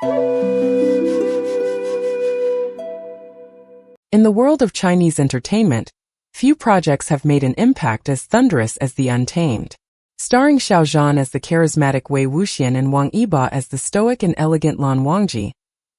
In the world of Chinese entertainment, few projects have made an impact as thunderous as The Untamed. Starring Xiao Zhan as the charismatic Wei Wuxian and Wang Yibo as the stoic and elegant Lan Wangji,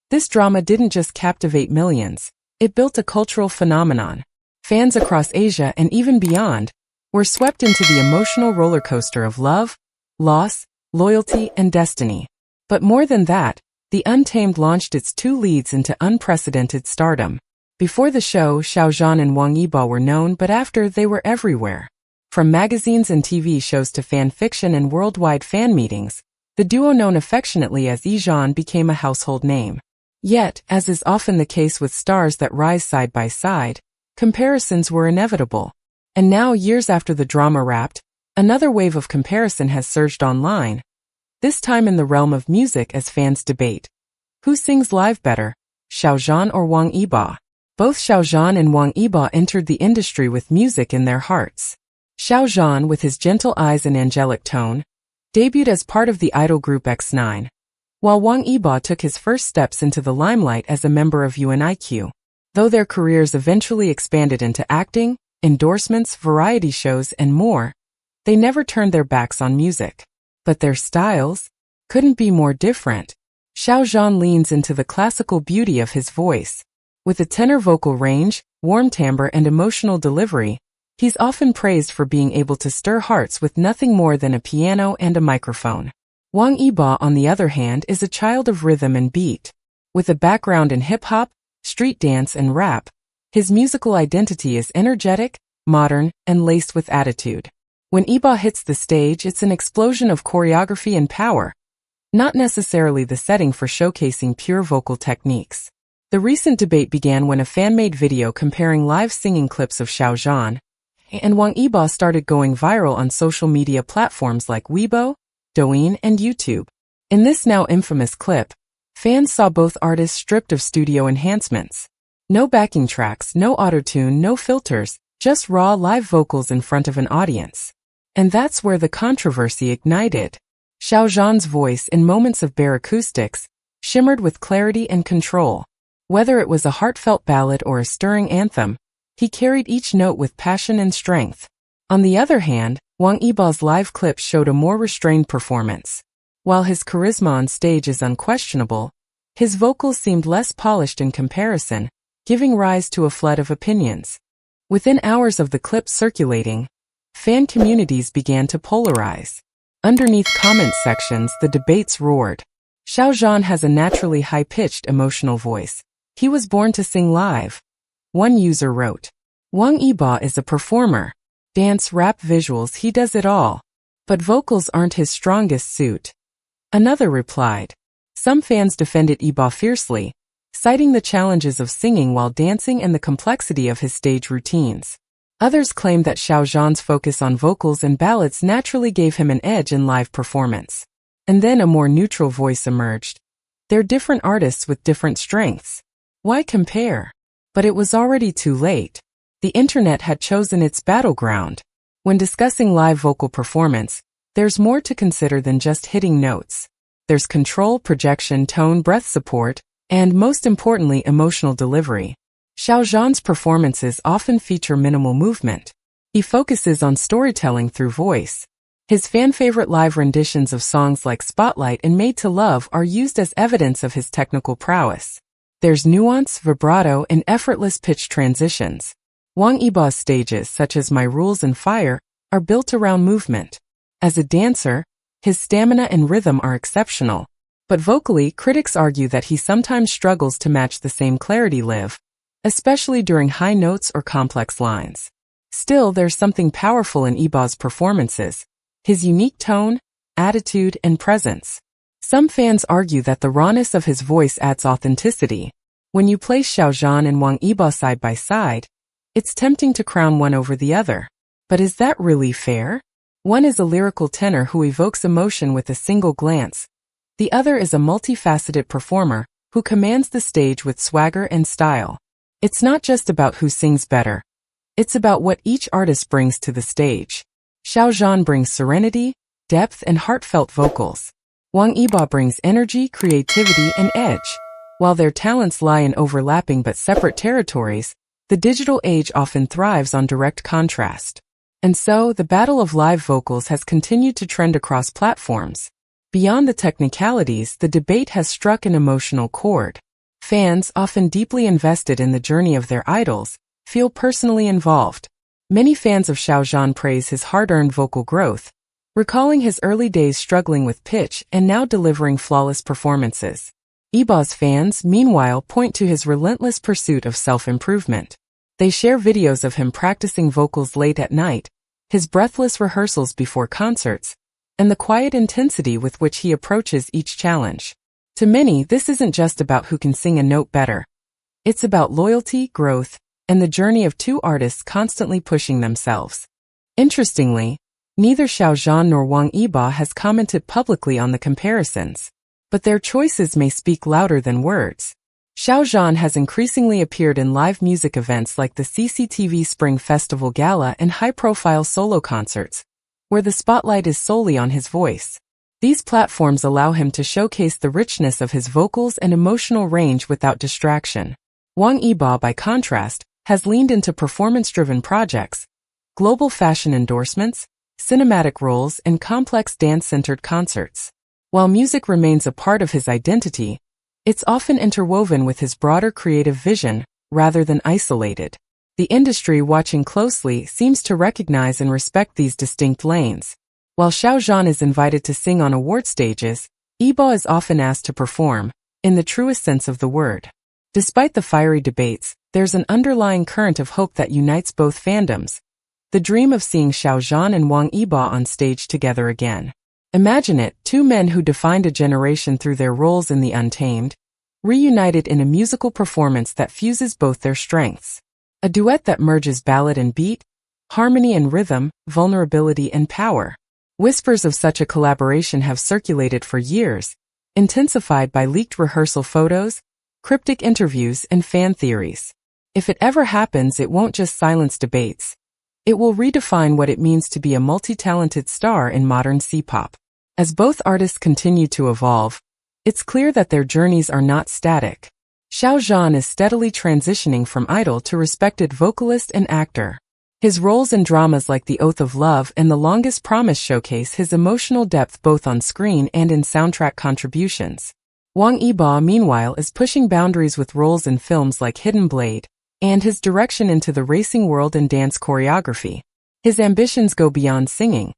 this drama didn't just captivate millions, it built a cultural phenomenon. Fans across Asia and even beyond were swept into the emotional roller coaster of love, loss, loyalty, and destiny. But more than that, The Untamed launched its two leads into unprecedented stardom. Before the show, Xiao Zhan and Wang Yibo were known, but after, they were everywhere. From magazines and TV shows to fan fiction and worldwide fan meetings, the duo known affectionately as Zhan became a household name. Yet, as is often the case with stars that rise side by side, comparisons were inevitable. And now, years after the drama wrapped, another wave of comparison has surged online, this time in the realm of music as fans debate. Who sings live better, Xiao Zhan or Wang Yibo? Both Xiao Zhan and Wang Yibo entered the industry with music in their hearts. Xiao Zhan, with his gentle eyes and angelic tone, debuted as part of the idol group X9, while Wang Yibo took his first steps into the limelight as a member of UNIQ. Though their careers eventually expanded into acting, endorsements, variety shows, and more, they never turned their backs on music. But their styles couldn't be more different. Xiao Zhan leans into the classical beauty of his voice. With a tenor vocal range, warm timbre, and emotional delivery, he's often praised for being able to stir hearts with nothing more than a piano and a microphone. Wang Yibo, on the other hand, is a child of rhythm and beat. With a background in hip-hop, street dance, and rap, his musical identity is energetic, modern, and laced with attitude. When Yibo hits the stage, it's an explosion of choreography and power, not necessarily the setting for showcasing pure vocal techniques. The recent debate began when a fan-made video comparing live singing clips of Xiao Zhan and Wang Yibo started going viral on social media platforms like Weibo, Douyin, and YouTube. In this now infamous clip, fans saw both artists stripped of studio enhancements. No backing tracks, no autotune, no filters, just raw live vocals in front of an audience. And that's where the controversy ignited. Xiao Zhan's voice, in moments of bare acoustics, shimmered with clarity and control. Whether it was a heartfelt ballad or a stirring anthem, he carried each note with passion and strength. On the other hand, Wang Yibo's live clips showed a more restrained performance. While his charisma on stage is unquestionable, his vocals seemed less polished in comparison, giving rise to a flood of opinions. Within hours of the clips circulating, fan communities began to polarize. Underneath comment sections, the debates roared. Xiao Zhan has a naturally high-pitched emotional voice. He was born to sing live. One user wrote, Wang Yibo is a performer. Dance, rap, visuals, he does it all. But vocals aren't his strongest suit. Another replied. Some fans defended Yibo fiercely, citing the challenges of singing while dancing and the complexity of his stage routines. Others claimed that Xiao Zhan's focus on vocals and ballads naturally gave him an edge in live performance. And then a more neutral voice emerged. They're different artists with different strengths. Why compare? But it was already too late. The internet had chosen its battleground. When discussing live vocal performance, there's more to consider than just hitting notes. There's control, projection, tone, breath support, and most importantly, emotional delivery. Xiao Zhan's performances often feature minimal movement. He focuses on storytelling through voice. His fan-favorite live renditions of songs like Spotlight and Made to Love are used as evidence of his technical prowess. There's nuance, vibrato, and effortless pitch transitions. Wang Yibo's stages, such as My Rules and Fire, are built around movement. As a dancer, his stamina and rhythm are exceptional. But vocally, critics argue that he sometimes struggles to match the same clarity live, especially during high notes or complex lines. Still, there's something powerful in Yibo's performances, his unique tone, attitude, and presence. Some fans argue that the rawness of his voice adds authenticity. When you place Xiao Zhan and Wang Yibo side by side, it's tempting to crown one over the other. But is that really fair? One is a lyrical tenor who evokes emotion with a single glance. The other is a multifaceted performer who commands the stage with swagger and style. It's not just about who sings better. It's about what each artist brings to the stage. Xiao Zhan brings serenity, depth, and heartfelt vocals. Wang Yibo brings energy, creativity, and edge. While their talents lie in overlapping but separate territories, the digital age often thrives on direct contrast. And so, the battle of live vocals has continued to trend across platforms. Beyond the technicalities, the debate has struck an emotional chord. Fans, often deeply invested in the journey of their idols, feel personally involved. Many fans of Xiao Zhan praise his hard-earned vocal growth, recalling his early days struggling with pitch and now delivering flawless performances. Yibo's fans, meanwhile, point to his relentless pursuit of self-improvement. They share videos of him practicing vocals late at night, his breathless rehearsals before concerts, and the quiet intensity with which he approaches each challenge. To many, this isn't just about who can sing a note better. It's about loyalty, growth, and the journey of two artists constantly pushing themselves. Interestingly, neither Xiao Zhan nor Wang Yibo has commented publicly on the comparisons, but their choices may speak louder than words. Xiao Zhan has increasingly appeared in live music events like the CCTV Spring Festival Gala and high-profile solo concerts, where the spotlight is solely on his voice. These platforms allow him to showcase the richness of his vocals and emotional range without distraction. Wang Yibo, by contrast, has leaned into performance-driven projects, global fashion endorsements, cinematic roles, and complex dance-centered concerts. While music remains a part of his identity, it's often interwoven with his broader creative vision, rather than isolated. The industry, watching closely, seems to recognize and respect these distinct lanes. While Xiao Zhan is invited to sing on award stages, Yibo is often asked to perform, in the truest sense of the word. Despite the fiery debates, there's an underlying current of hope that unites both fandoms, the dream of seeing Xiao Zhan and Wang Yibo on stage together again. Imagine it, two men who defined a generation through their roles in the Untamed, reunited in a musical performance that fuses both their strengths. A duet that merges ballad and beat, harmony and rhythm, vulnerability and power. Whispers of such a collaboration have circulated for years, intensified by leaked rehearsal photos, cryptic interviews, and fan theories. If it ever happens, it won't just silence debates. It will redefine what it means to be a multi-talented star in modern C-pop. As both artists continue to evolve, it's clear that their journeys are not static. Xiao Zhan is steadily transitioning from idol to respected vocalist and actor. His roles in dramas like The Oath of Love and The Longest Promise showcase his emotional depth both on screen and in soundtrack contributions. Wang Yibo, meanwhile, is pushing boundaries with roles in films like Hidden Blade, and his direction into the racing world and dance choreography. His ambitions go beyond singing,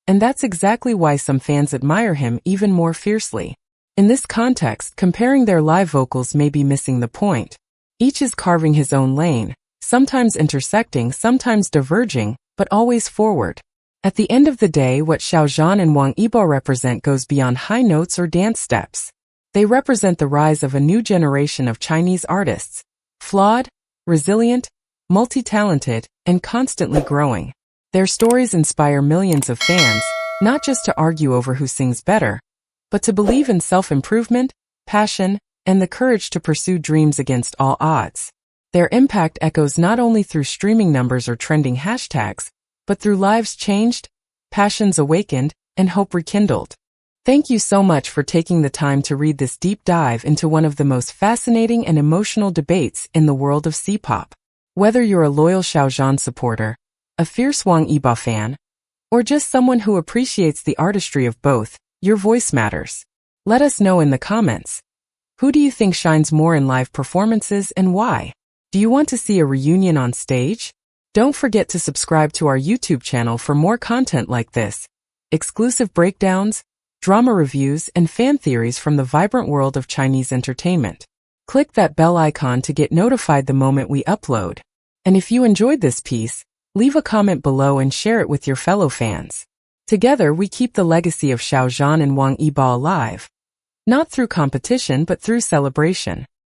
and that's exactly why some fans admire him even more fiercely. In this context, comparing their live vocals may be missing the point. Each is carving his own lane, sometimes intersecting, sometimes diverging, but always forward. At the end of the day, what Xiao Zhan and Wang Yibo represent goes beyond high notes or dance steps. They represent the rise of a new generation of Chinese artists, flawed, resilient, multi-talented, and constantly growing. Their stories inspire millions of fans, not just to argue over who sings better, but to believe in self-improvement, passion, and the courage to pursue dreams against all odds. Their impact echoes not only through streaming numbers or trending hashtags, but through lives changed, passions awakened, and hope rekindled. Thank you so much for taking the time to read this deep dive into one of the most fascinating and emotional debates in the world of C-pop. Whether you're a loyal Xiao Zhan supporter, a fierce Wang Yibo fan, or just someone who appreciates the artistry of both, your voice matters. Let us know in the comments. Who do you think shines more in live performances and why? Do you want to see a reunion on stage? Don't forget to subscribe to our YouTube channel for more content like this, exclusive breakdowns, drama reviews, and fan theories from the vibrant world of Chinese entertainment. Click that bell icon to get notified the moment we upload. And if you enjoyed this piece, leave a comment below and share it with your fellow fans. Together, we keep the legacy of Xiao Zhan and Wang Yibo alive, not through competition but through celebration.